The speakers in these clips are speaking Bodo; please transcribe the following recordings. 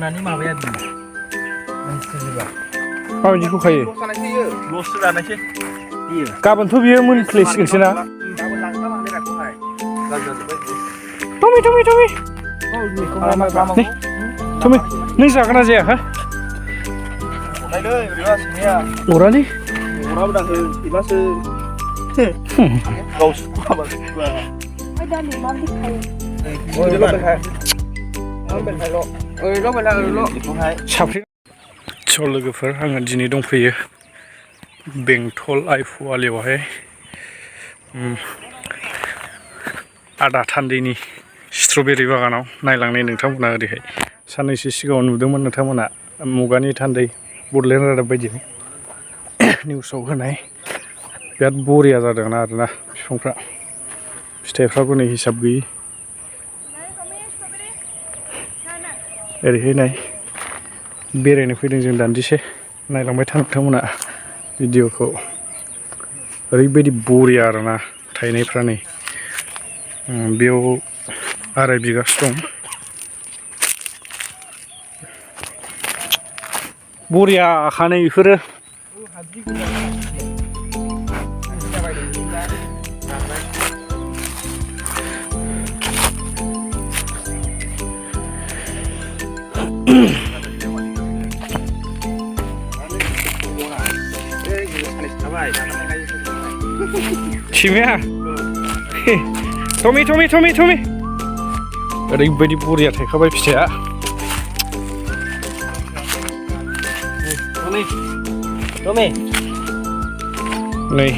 mwnha माबाया बि माबायदिखौ खायो लससो जानायसै गाबोनथ' बियो मोनफ्लेसिगोनसो ना टमी नों जागोन ना जाया हा अरालै अराबो दाहो इबासो गावसो माबा साफ्रि लोगोफोर आङो दिनै दंफैयो बेंटल आइपुवालियावहाय आदा थान्दैनि स्ट्रबेरि बागानाव नायलांनाय नोंथांमोना ओरैहाय साननैसो सिगाङाव नुदोंमोन नोंथांमोना मुगानि थान्दै बडलेण्ड रादाब बायदियाव निउसाव होनाय बिराद बरिया जादों आरोना बिफांफ्रा फिथाइफ्राबो नै हिसाब गैयि ओरैहाय नाय बेरायनो फैदों जों दान्दिसे नायलांबाय था नोंथांमोना भिडिअखौ ओरैबायदि बरिया आरोना थायनायफ्रा नै बेयाव 2.5 बिगासो दं बरिया खानाय बेफोरो Cimia, Tommy, ओरैबायदि बरिया थायखाबाय फिथाइया नै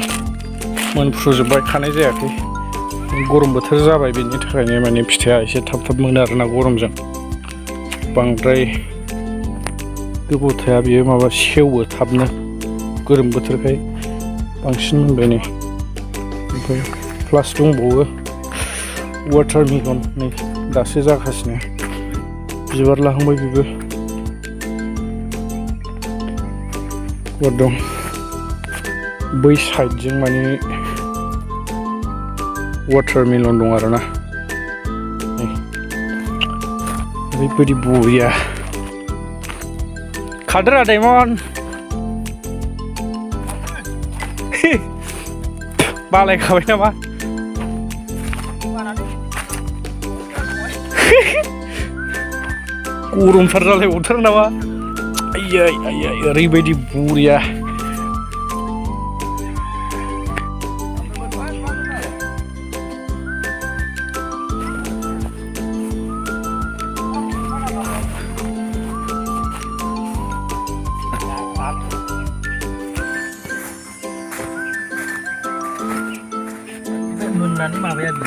मोनफ्रुजोबबाय खानाय जायाखै गरम बोथोर जाबाय बेनि थाखायनो माने फिथाइया एसे थाब मोनो आरोना गरमजों बांद्राय गोबाव थाया बियो माबा सेवो थाबनो गरम बोथोरखाय बांसिन मोनबाय नै ओमफ्राय प्लास दंबावो वाटारमेलन नै दासो जागासिनो बिबार लाहांबाय बेबो दं बै साइडजों माने वाटारमेलन दं आरोना ओरैबायदि बरिया खादोरा डायमन बालायखाबाय नामा गरमथार जालायबावथार नामा आयै ओरैबायदि बरिया mwnha माबाया बि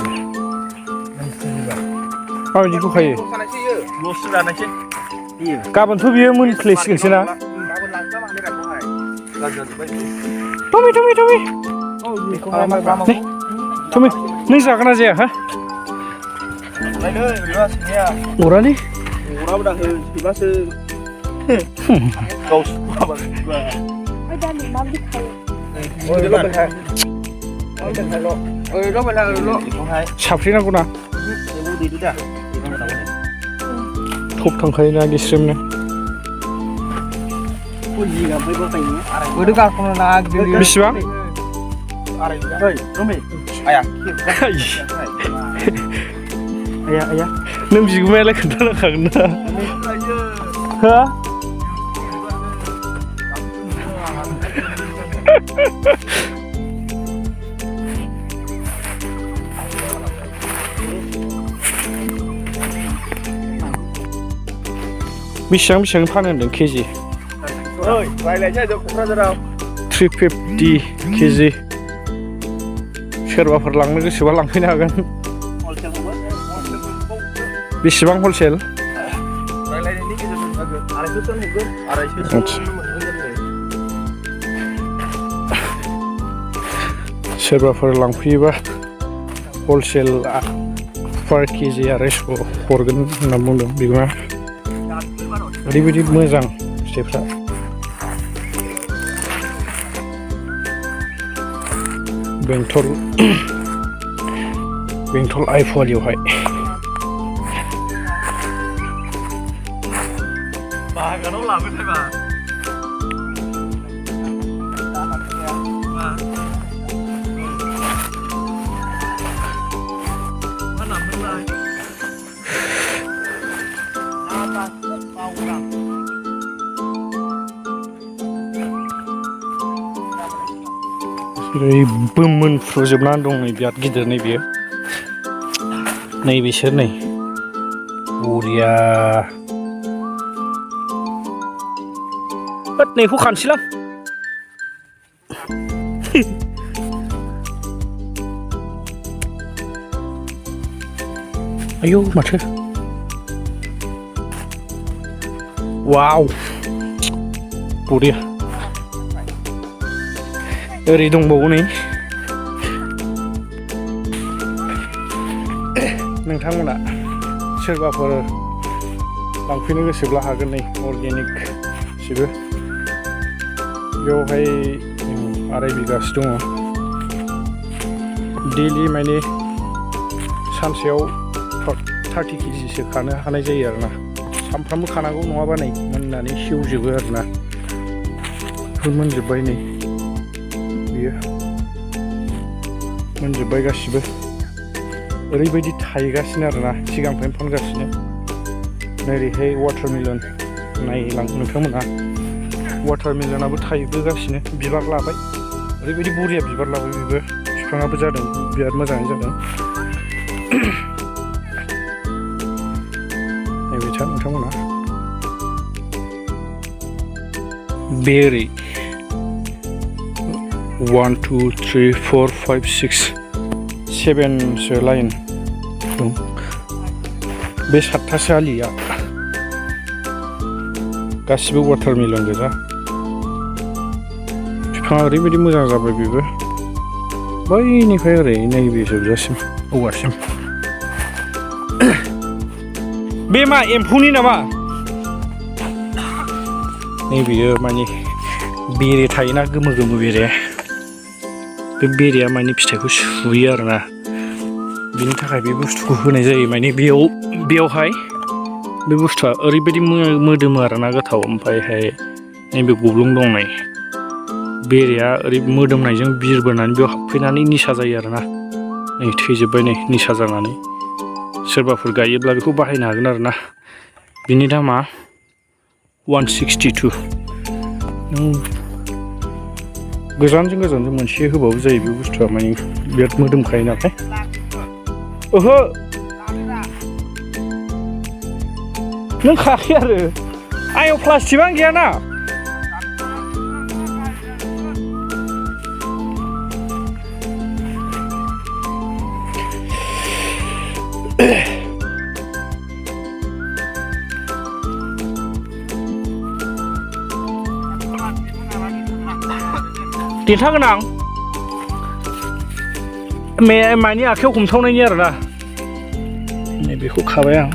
माबायदिखौ खायो लससो जानायसै गाबोनथ' बियो मोनफ्लेसिगोनसो ना टमी नों जागोन ना जाया हा अरालै अराबो दाहो इबासो गावसो माबा साफ्रिनांगौ ना थब थांखायोना गिस्रोमनो बेसेबां नों बिगुमायालाय खोन्थानांखागोन ना हा बेसेबां फानो होनदों केजि 350 केजि सोरबाफोर लांनो गोसोबा लांफैनो हागोन बेसेबां हलसेल सोरबाफोर लांफैयोबा हलसेल पर केजि 250 हरगोन होनना बुंदों बिगुमा ओरैबायदि मोजां फिथाइफ्रा बेंटल आइपुवालियावहाय Hagwn làm cái mà. Nó nằm bên đây. Oरै मोनफ्रुजोबनानै दं नै बिराद गिदिर नै बियो नै बिसोर नै बरिया होद नैखौ खानसैलां आयौ माथो वाव बरिया ओरै दंबावो नै नोंथांमोना सोरबाफोर लांफैनो गोसोब्ला हागोन नै अर्गेनिक गासिबो बेवहाय 2.5 बिगासो दङ डेलि माने सानसेयाव 30 केजिसो खानो हानाय जायो आरोना सानफ्रामबो खानांगौ नङाबा नै मोननानै सेवजोबो आरोना बेफोर मोनजोब्बाय नै बियो मोनजोब्बाय गासिबो ओरैबायदि थायगासिनो आरोना सिगांनिफ्रायनो फानगासिनो नैरैहाय वाटारमेलन नायलां नोंथांमोना वाटारमेलनाबो थायबोगासिनो बिबार लाबाय ओरैबायदि बरिया बिबार लाबाय बेबो बिफाङाबो जादों बिराद मोजाङै जादों नायबाय था नोंथांमोना बेरै 1 2 3 4 5 6 7 सो लाइन दं बे 7थासो आलिया गासिबो वाटारमेलन गोजा बिफाङा ओरैबायदि मोजां जाबाय बेबो बैनिफ्राय ओरै नैबे जोबजासिम औवासिम बे मा एम्फौनि नामा नैबेयो माने बेरे थायोना गोमो गोमो बेरे बे बेरेया माने फिथाइखौ सुयो आरोना बिनि थाखाय बे बुस्थुखौ होनाय जायो माने बेयावहाय बे बुस्थुआ ओरैबायदि मोदोमो आरोना गोथाव ओमफ्रायहाय नैबे गब्लं दं नै बेरेया ओरै मोदोमनायजों बिरबोनानै बेयाव हाबफैनानै निसा जायो आरोना नै थैजोब्बाय नै निसा जानानै सोरबाफोर गायोब्ला बेखौ बाहायनो हागोन आरोना बिनि दामा 162 नों गोजानजों मोनसे होबाबो जायो बे बुस्थुआ माने बिराद मोदोमखायो नालाय ओहो नों खाखै आरो आयौ प्लास्टिकआनो गैयाना देन्था गोनां मानि आखायाव हमथावनायनि आरोना नैबेखौ खाबाय आं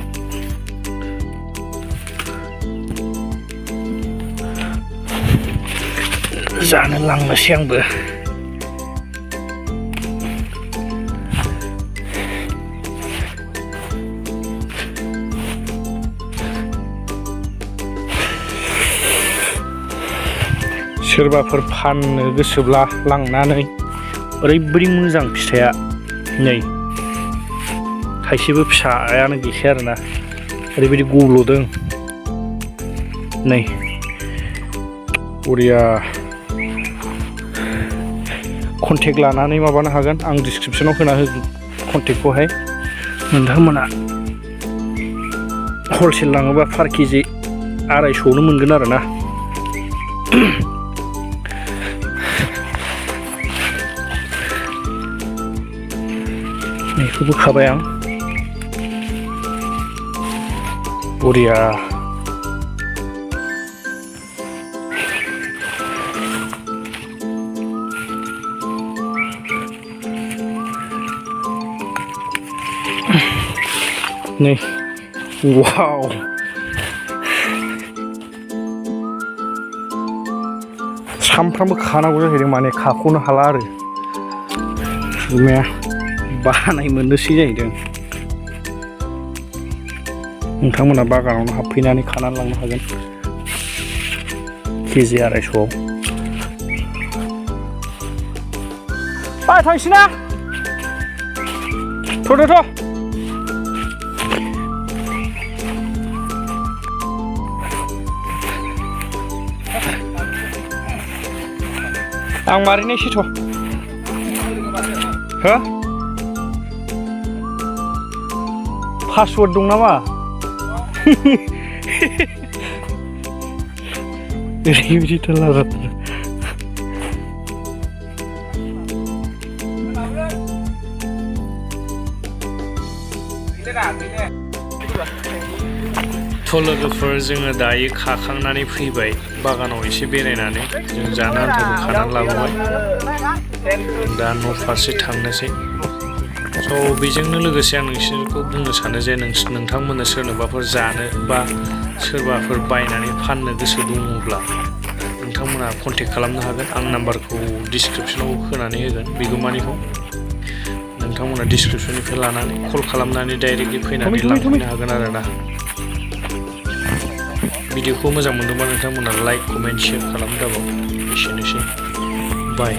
जानो लांनोसै आंबो सोरबाफोर फाननो गोसोब्ला लांनानै ओरैबायदि मोजां फिथाइया नै थाइसेबो फिसायानो गैखाया आरोना ओरैबायदि गब्ल'दों नै बरिया कन्टेक्ट लानानै माबानो हागोन आं डिसक्रिपसनाव होना होगोन कन्टेक्टखौहाय नोंथांमोना हलसेल लाङोबा पार केजि 250 मोनगोन आरोना बेखौबो खाबाय आं बरिया नै वाव सामफ्रामबो खानांगौ जाहैदों माने खाख'नो हाला आरो बानाय मोननोसै जाहैदों नोंथांमोना बागानावनो हाबफैनानै खानानै लांनो हागोन केजि 250 थांसै ना थ' आं मारिनायसैथ' हो पासवर्ड दं नामा ओरैबायदि थाला लोगोफोर जोङो दायो खाखांनानै फैबाय बागानाव एसे बेरायनानै जों जानो आन्थाखौ खानानै लाबोबाय दा न' फारसे थांनोसै स' बेजोंनो लोगोसे आं नोंसोरखौ बुंनो सानो जे नोंथांमोननो सोरनोबाफोर जानो बा सोरबाफोर बायनानै फाननो गोसो दङब्ला नोंथांमोना कन्टेक्ट खालामनो हागोन आं नाम्बारखौ डिसक्रिपसनाव होनानै होगोन बिगोमानिखौ नोंथांमोना डिसक्रिपसननिफ्राय लानानै कल खालामनानै डाइरेक्टलि फैनानै लांफैनो हागोन आरोना भिडिअखौ मोजां मोनदोंबा नोंथांमोना लाइक कमेन्ट शेयार खालामनो दाबाव एसेनोसै बाय